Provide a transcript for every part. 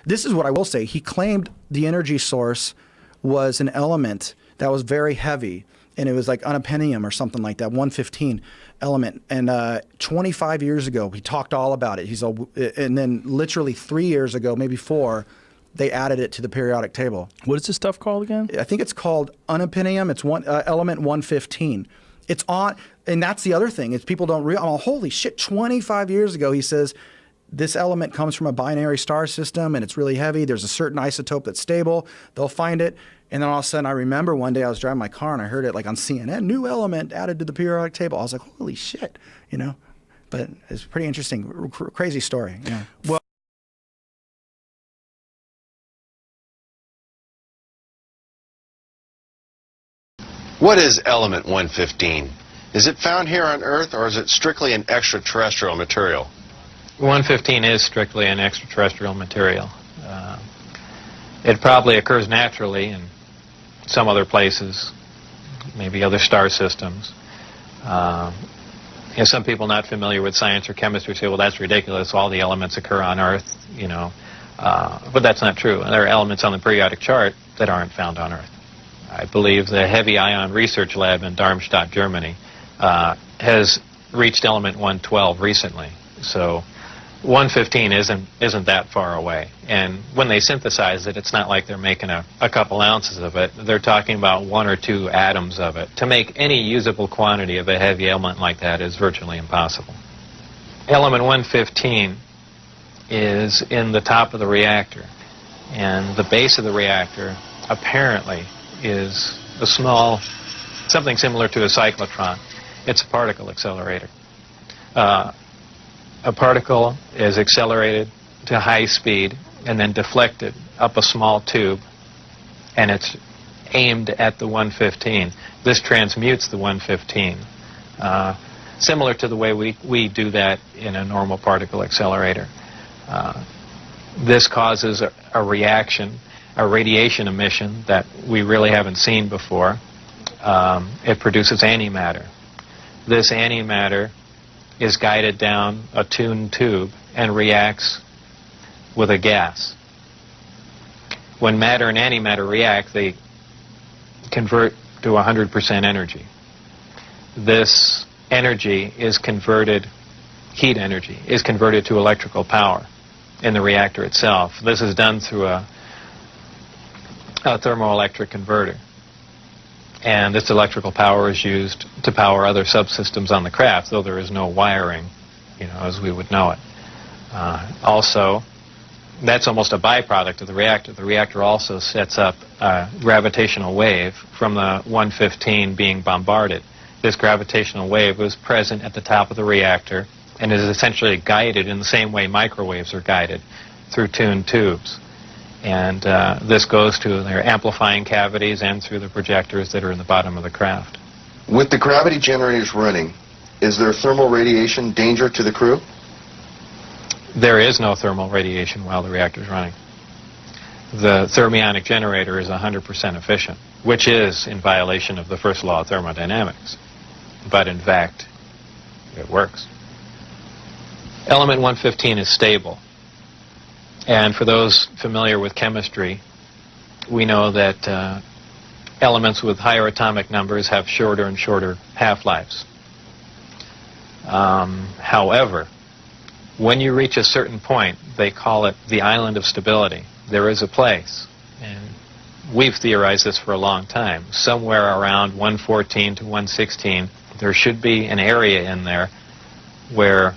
This is what I will say. He claimed the energy source was an element that was very heavy, and it was like unobtainium or something like that, 115 element. And 25 years ago, he talked all about it. And then literally 3 years ago, maybe 4, they added it to the periodic table. What is this stuff called again? I think it's called unobtainium. It's element 115. It's on, and that's the other thing is people don't realize. Oh, holy shit! 25 years ago, he says this element comes from a binary star system, and it's really heavy. There's a certain isotope that's stable. They'll find it, and then all of a sudden, I remember one day I was driving my car and I heard it like on CNN, new element added to the periodic table. I was like, holy shit, you know. But it's pretty interesting, crazy story. Yeah. Well. What is element 115? Is it found here on Earth, or is it strictly an extraterrestrial material? 115 is strictly an extraterrestrial material. It probably occurs naturally in some other places, maybe other star systems. Some people not familiar with science or chemistry say, well, that's ridiculous. All the elements occur on Earth, you know. But that's not true. There are elements on the periodic chart that aren't found on Earth. I believe the Heavy Ion Research Lab in Darmstadt, Germany, has reached element 112 recently. So 115 isn't that far away. And when they synthesize it, it's not like they're making a couple ounces of it. They're talking about 1 or 2 atoms of it. To make any usable quantity of a heavy element like that is virtually impossible. Element 115 is in the top of the reactor. And the base of the reactor apparently is a small, something similar to a cyclotron. It's a particle accelerator. A particle is accelerated to high speed and then deflected up a small tube, and it's aimed at the 115. This transmutes the 115, similar to the way we do that in a normal particle accelerator. This causes a reaction, a radiation emission that we really haven't seen before. It produces antimatter. This antimatter is guided down a tuned tube and reacts with a gas. When matter and antimatter react, they convert to 100% energy. This energy is converted, heat energy, is converted to electrical power in the reactor itself. This is done through a thermoelectric converter. And this electrical power is used to power other subsystems on the craft, though there is no wiring, you know, as we would know it. Also, that's almost a byproduct of the reactor. The reactor also sets up a gravitational wave from the 115 being bombarded. This gravitational wave was present at the top of the reactor and is essentially guided in the same way microwaves are guided through tuned tubes. And this goes to their amplifying cavities and through the projectors that are in the bottom of the craft. With the gravity generators running, is there thermal radiation danger to the crew? There is no thermal radiation while the reactor is running. The thermionic generator is 100% efficient, which is in violation of the first law of thermodynamics. But in fact, it works. Element 115 is stable. And for those familiar with chemistry, we know that elements with higher atomic numbers have shorter and shorter half-lives. However, when you reach a certain point, they call it the island of stability. There is a place, and we've theorized this for a long time, somewhere around 114 to 116, there should be an area in there where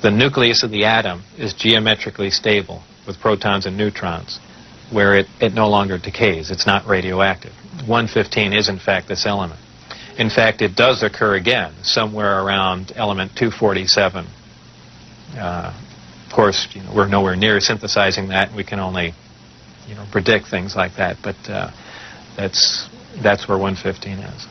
the nucleus of the atom is geometrically stable with protons and neutrons, where it no longer decays. It's not radioactive. 115 is, in fact, this element. In fact, it does occur again somewhere around element 247. Of course, you know, we're nowhere near synthesizing that. We can only, you know, predict things like that. But that's where 115 is.